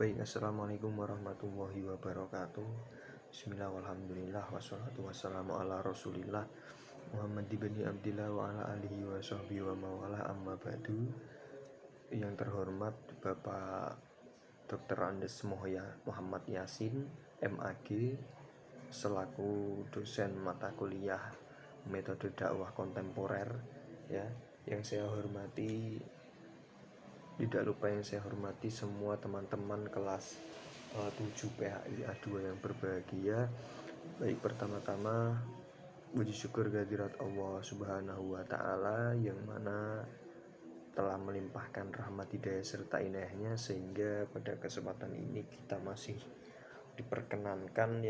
Baik, assalamualaikum warahmatullahi wabarakatuh. Bismillah, walhamdulillah, wassalatu wassalamu ala rasulillah Muhammad ibn Abdillah wa ala alihi wa sahbihi wa mawala amma ba'du. Yang terhormat Bapak Dr. Andes Muhammad Yasin, MAG, selaku dosen mata kuliah metode dakwah kontemporer, ya. Yang saya hormati, tidak lupa yang saya hormati semua teman-teman kelas 7 PHI A2 yang berbahagia. Baik, pertama-tama puji syukur kehadirat Allah Subhanahu wa taala yang mana telah melimpahkan rahmat hidayah serta inayahnya sehingga pada kesempatan ini kita masih diperkenankan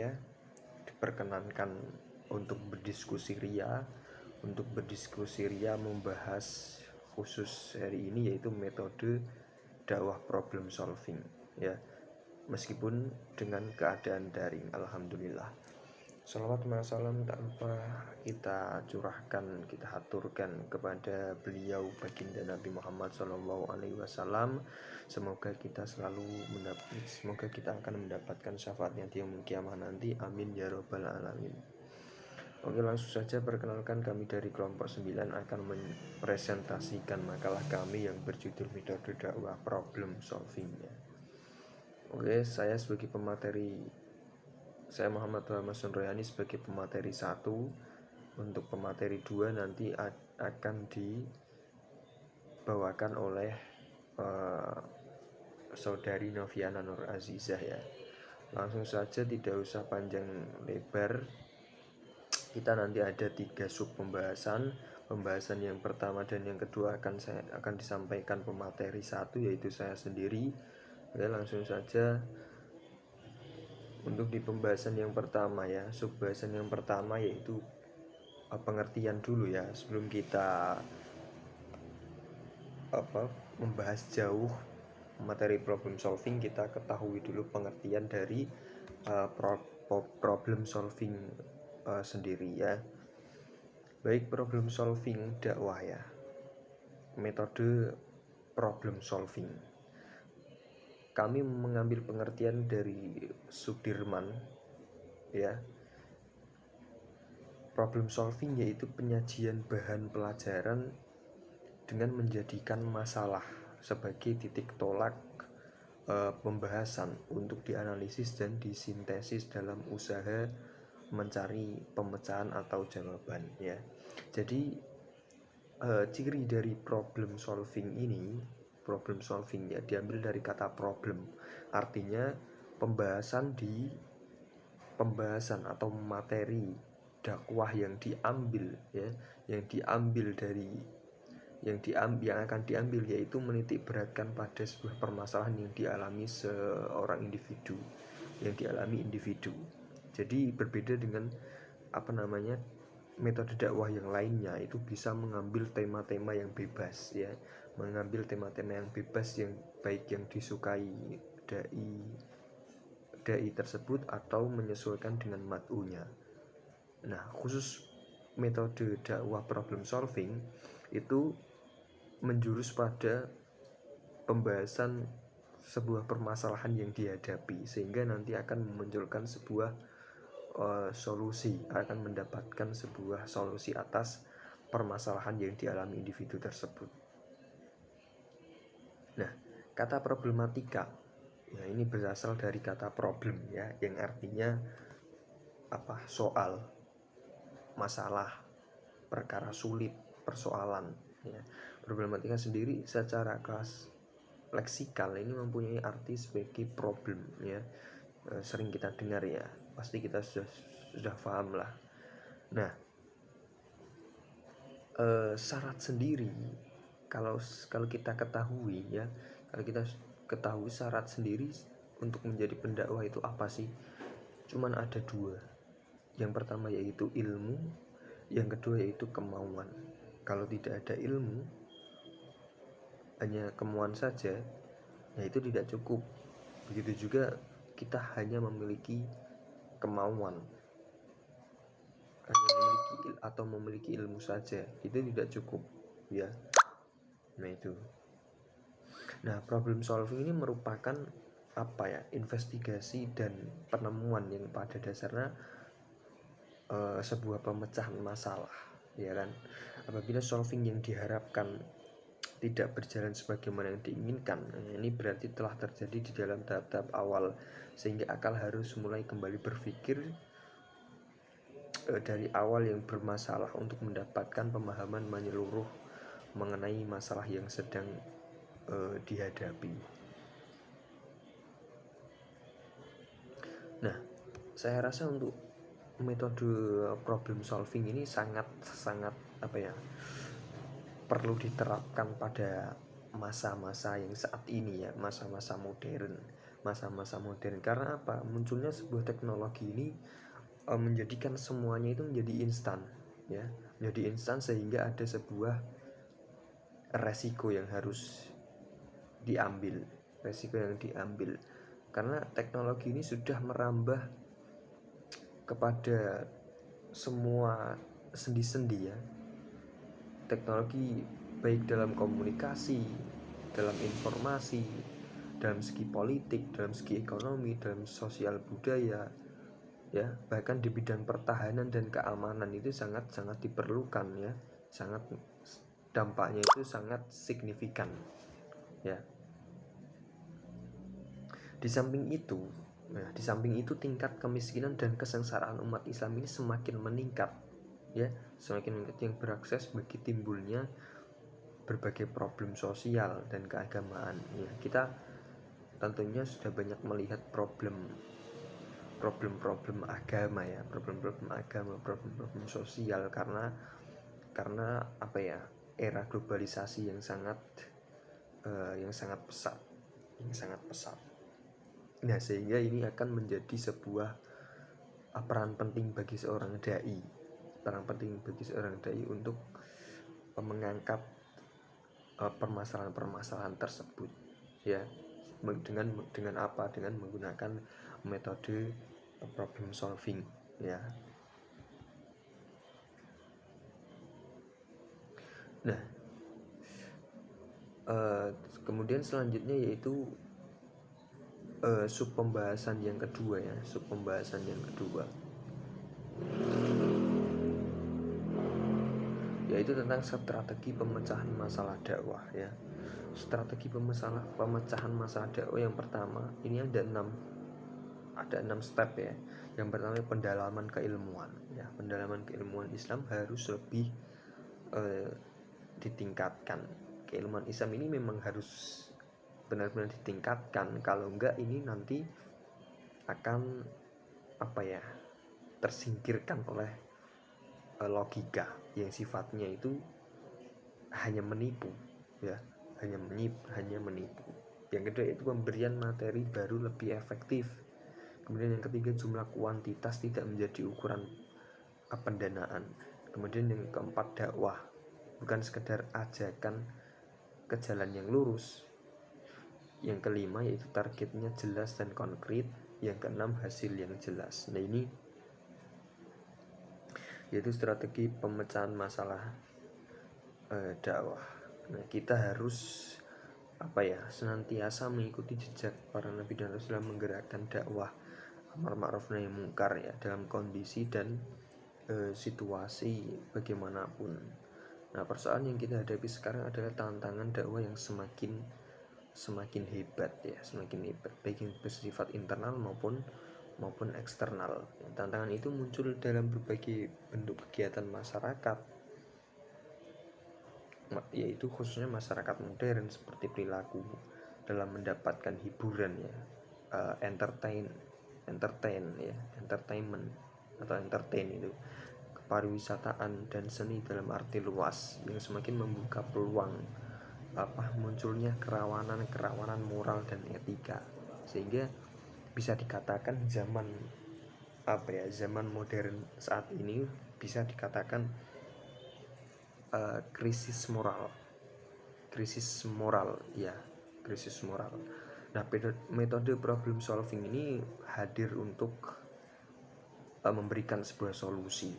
untuk berdiskusi ria membahas khusus hari ini, yaitu metode dakwah problem solving, ya, meskipun dengan keadaan daring. Alhamdulillah, salawat dan salam tak lupa kita curahkan, kita haturkan kepada beliau baginda Nabi Muhammad SAW. Semoga kita akan mendapatkan syafaatnya di yaumul kiamah nanti. Amin ya rabbal alamin. Oke, langsung saja perkenalkan, kami dari kelompok 9 akan mempresentasikan makalah kami yang berjudul metode dakwah problem solving. Oke, saya Muhammad Masun Royani sebagai pemateri 1. Untuk pemateri 2 nanti akan dibawakan oleh saudari Noviana Nur Azizah, ya. Langsung saja, tidak usah panjang lebar, kita nanti ada 3 sub pembahasan. Pembahasan yang pertama dan yang kedua akan disampaikan pemateri 1, yaitu saya sendiri. Oke, langsung saja untuk di pembahasan yang pertama, ya. Sub bahasan yang pertama yaitu pengertian dulu, ya. Sebelum kita membahas jauh materi problem solving, kita ketahui dulu pengertian dari problem solving sendiri, ya. Baik, problem solving dakwah, ya. Metode problem solving, kami mengambil pengertian dari Sudirman, ya. Problem solving yaitu penyajian bahan pelajaran dengan menjadikan masalah sebagai titik tolak pembahasan untuk dianalisis dan disintesis dalam usaha mencari pemecahan atau jawaban, ya. Jadi ciri dari problem solving ya diambil dari kata problem, artinya pembahasan atau materi dakwah yang diambil, ya, yang akan diambil yaitu menitik beratkan pada sebuah permasalahan yang dialami individu. Jadi berbeda dengan metode dakwah yang lainnya, itu bisa mengambil tema-tema yang bebas, ya, yang baik yang disukai dai tersebut atau menyesuaikan dengan mad'unya. Nah, khusus metode dakwah problem solving itu menjurus pada pembahasan sebuah permasalahan yang dihadapi, sehingga nanti akan memunculkan sebuah mendapatkan sebuah solusi atas permasalahan yang dialami individu tersebut. Nah, kata problematika, ya, ini berasal dari kata problem, ya, yang artinya soal, masalah, perkara sulit, persoalan, ya. Problematika sendiri secara kelas leksikal ini mempunyai arti sebagai problem, ya. Sering kita dengar, ya, pasti kita sudah paham lah. Nah, syarat sendiri kalau kita ketahui, ya, syarat sendiri untuk menjadi pendakwah itu apa sih? Cuman ada 2. Yang pertama yaitu ilmu, yang kedua yaitu kemauan. Kalau tidak ada ilmu, hanya kemauan saja, ya, itu tidak cukup. Begitu juga kita hanya memiliki kemauan, memiliki ilmu saja, itu tidak cukup, ya. Nah, problem solving ini merupakan investigasi dan penemuan yang pada dasarnya sebuah pemecahan masalah, ya kan. Apabila solving yang diharapkan tidak berjalan sebagaimana yang diinginkan, ini berarti telah terjadi di dalam tahap-tahap awal, sehingga akal harus mulai kembali berpikir dari awal yang bermasalah untuk mendapatkan pemahaman menyeluruh mengenai masalah yang sedang dihadapi. Nah, saya rasa untuk metode problem solving ini sangat perlu diterapkan pada masa-masa yang saat ini ya, masa-masa modern. Karena apa? Munculnya sebuah teknologi ini menjadikan semuanya itu menjadi instan, ya, menjadi instan, sehingga ada sebuah resiko yang diambil karena teknologi ini sudah merambah kepada semua sendi-sendi ya. Teknologi baik dalam komunikasi, dalam informasi, dalam segi politik, dalam segi ekonomi, dalam sosial budaya, ya, bahkan di bidang pertahanan dan keamanan itu sangat diperlukan ya, dampaknya itu sangat signifikan ya. Di samping itu tingkat kemiskinan dan kesengsaraan umat Islam ini semakin meningkat ya, yang berakses bagi timbulnya berbagai problem sosial dan keagamaan ya. Kita tentunya sudah banyak melihat problem agama ya, problem sosial karena era globalisasi yang sangat pesat. Nah, sehingga ini akan menjadi sebuah peran penting bagi seorang dai untuk mengangkat permasalahan tersebut ya, dengan menggunakan metode problem solving ya. Nah, kemudian selanjutnya yaitu sub pembahasan yang kedua, yaitu tentang strategi pemecahan masalah dakwah ya. Strategi pemecahan masalah dakwah yang pertama ini ada 6 step ya. Yang pertama pendalaman keilmuan ya. Pendalaman keilmuan Islam harus lebih ditingkatkan. Keilmuan Islam ini memang harus benar-benar ditingkatkan, kalau enggak ini nanti akan tersingkirkan oleh logika yang sifatnya itu hanya menipu ya, hanya menipu. Yang kedua itu pemberian materi baru lebih efektif. Kemudian yang ketiga jumlah kuantitas tidak menjadi ukuran pendanaan. Kemudian yang keempat dakwah bukan sekedar ajakan ke jalan yang lurus. Yang kelima yaitu targetnya jelas dan konkret. Yang keenam hasil yang jelas. Nah, ini yaitu strategi pemecahan masalah dakwah. Nah, kita harus senantiasa mengikuti jejak para nabi dan rasul menggerakkan dakwah amar ma'ruf nahi mungkar ya, dalam kondisi dan situasi bagaimanapun. Nah, persoalan yang kita hadapi sekarang adalah tantangan dakwah yang semakin hebat baik yang bersifat internal maupun eksternal. Tantangan itu muncul dalam berbagai bentuk kegiatan masyarakat, yaitu khususnya masyarakat modern, seperti perilaku dalam mendapatkan hiburan ya, entertain itu, kepariwisataan dan seni dalam arti luas yang semakin membuka peluang munculnya kerawanan moral dan etika, sehingga bisa dikatakan zaman modern saat ini bisa dikatakan krisis moral. Nah, metode problem solving ini hadir untuk memberikan sebuah solusi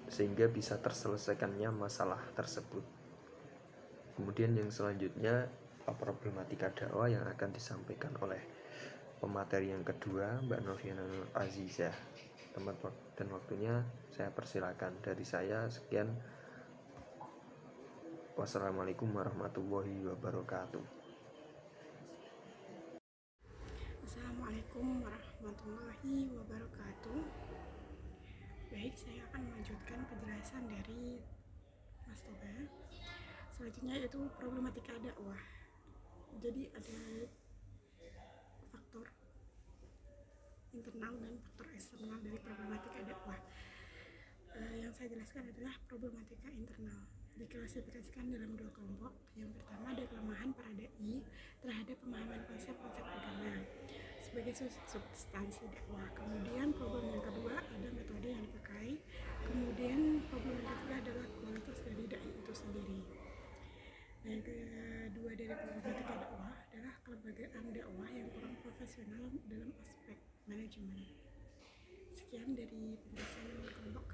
sehingga bisa terselesaikannya masalah tersebut. Kemudian yang selanjutnya problematika dakwah yang akan disampaikan oleh pemateri yang kedua, Mbak Noviana Nur Azizah. Tempat dan waktunya saya persilakan. Dari saya sekian. Wassalamualaikum warahmatullahi wabarakatuh. Assalamualaikum warahmatullahi wabarakatuh. Baik, saya akan melanjutkan penjelasan dari Mas Toba. Selanjutnya yaitu problematika dakwah. Jadi ada faktor internal dan faktor eksternal dari problematika dakwah. Yang saya jelaskan adalah problematika internal. Diklasifikasikan dalam dua kelompok. Yang pertama ada kelemahan para dai terhadap pemahaman konsep-konsep agama sebagai substansi dakwah. Kemudian problem yang kedua ada metode yang dipakai. Kemudian problem yang ketiga adalah kualitas dari dai itu sendiri. Nah, yang kedua dari problematika dakwah adalah kelembagaan dakwah yang kurang profesional dalam aspek manajemen. Sekian dari penjelasan kelompok